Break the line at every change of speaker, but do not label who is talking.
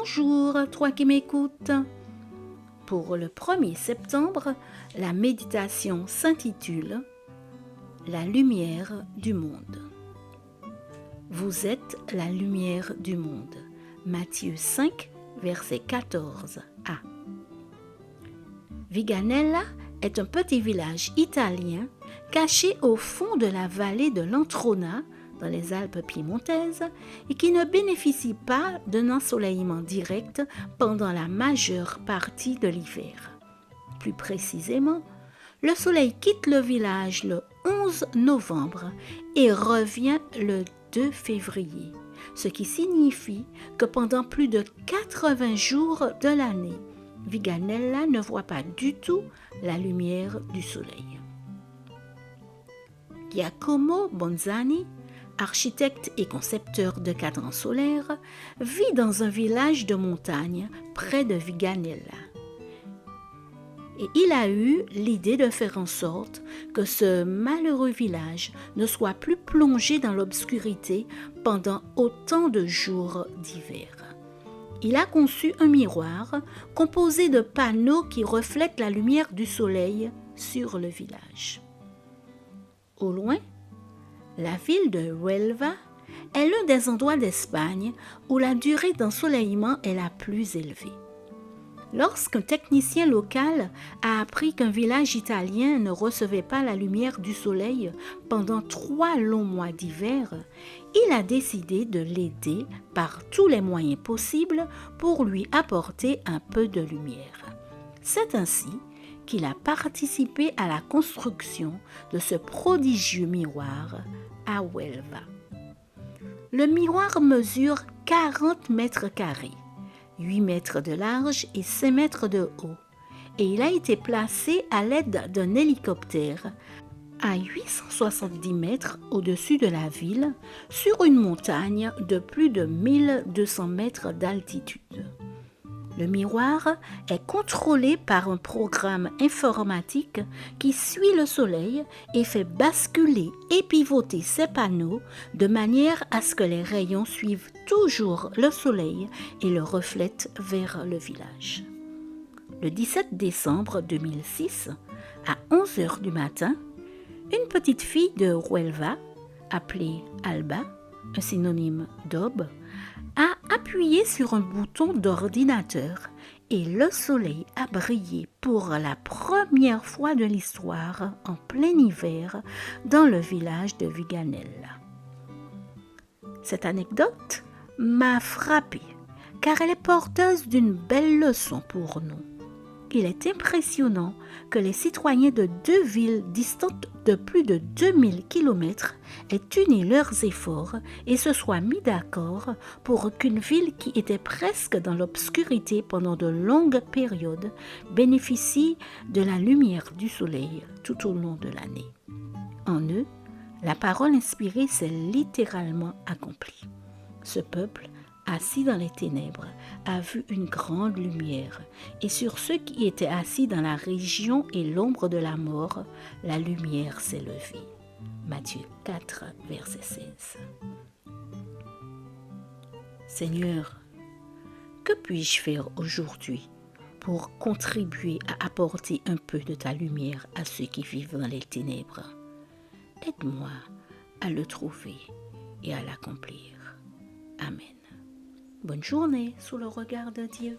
Bonjour, toi qui m'écoutes. Pour le 1er septembre, la méditation s'intitule « La lumière du monde ». Vous êtes la lumière du monde. Matthieu 5, verset 14a. Viganella est un petit village italien caché au fond de la vallée de l'Antrona, dans les Alpes piémontaises, et qui ne bénéficie pas d'un ensoleillement direct pendant la majeure partie de l'hiver. Plus précisément, le soleil quitte le village le 11 novembre et revient le 2 février, ce qui signifie que pendant plus de 80 jours de l'année, Viganella ne voit pas du tout la lumière du soleil. Giacomo Bonzani, architecte et concepteur de cadrans solaires, vit dans un village de montagne près de Viganella. Et il a eu l'idée de faire en sorte que ce malheureux village ne soit plus plongé dans l'obscurité pendant autant de jours d'hiver. Il a conçu un miroir composé de panneaux qui reflètent la lumière du soleil sur le village. Au loin, la ville de Huelva est l'un des endroits d'Espagne où la durée d'ensoleillement est la plus élevée. Lorsqu'un technicien local a appris qu'un village italien ne recevait pas la lumière du soleil pendant 3 longs mois d'hiver, il a décidé de l'aider par tous les moyens possibles pour lui apporter un peu de lumière. C'est ainsi qu'il a participé à la construction de ce prodigieux miroir à Huelva. Le miroir mesure 40 mètres carrés, 8 mètres de large et 5 mètres de haut, et il a été placé à l'aide d'un hélicoptère à 870 mètres au-dessus de la ville, sur une montagne de plus de 1200 mètres d'altitude. Le miroir est contrôlé par un programme informatique qui suit le soleil et fait basculer et pivoter ses panneaux de manière à ce que les rayons suivent toujours le soleil et le reflètent vers le village. Le 17 décembre 2006, à 11h du matin, une petite fille de Huelva, appelée Alba, un synonyme d'aube, a appuyé sur un bouton d'ordinateur et le soleil a brillé pour la première fois de l'histoire en plein hiver dans le village de Viganella. Cette anecdote m'a frappée car elle est porteuse d'une belle leçon pour nous. Il est impressionnant que les citoyens de 2 villes distantes de plus de 2000 km aient uni leurs efforts et se soient mis d'accord pour qu'une ville qui était presque dans l'obscurité pendant de longues périodes bénéficie de la lumière du soleil tout au long de l'année. En eux, la parole inspirée s'est littéralement accomplie. Ce peuple, assis dans les ténèbres, a vu une grande lumière, et sur ceux qui étaient assis dans la région et l'ombre de la mort, la lumière s'est levée. Matthieu 4, verset 16. Seigneur, que puis-je faire aujourd'hui pour contribuer à apporter un peu de ta lumière à ceux qui vivent dans les ténèbres? Aide-moi à le trouver et à l'accomplir. Amen. Bonne journée sous le regard de Dieu.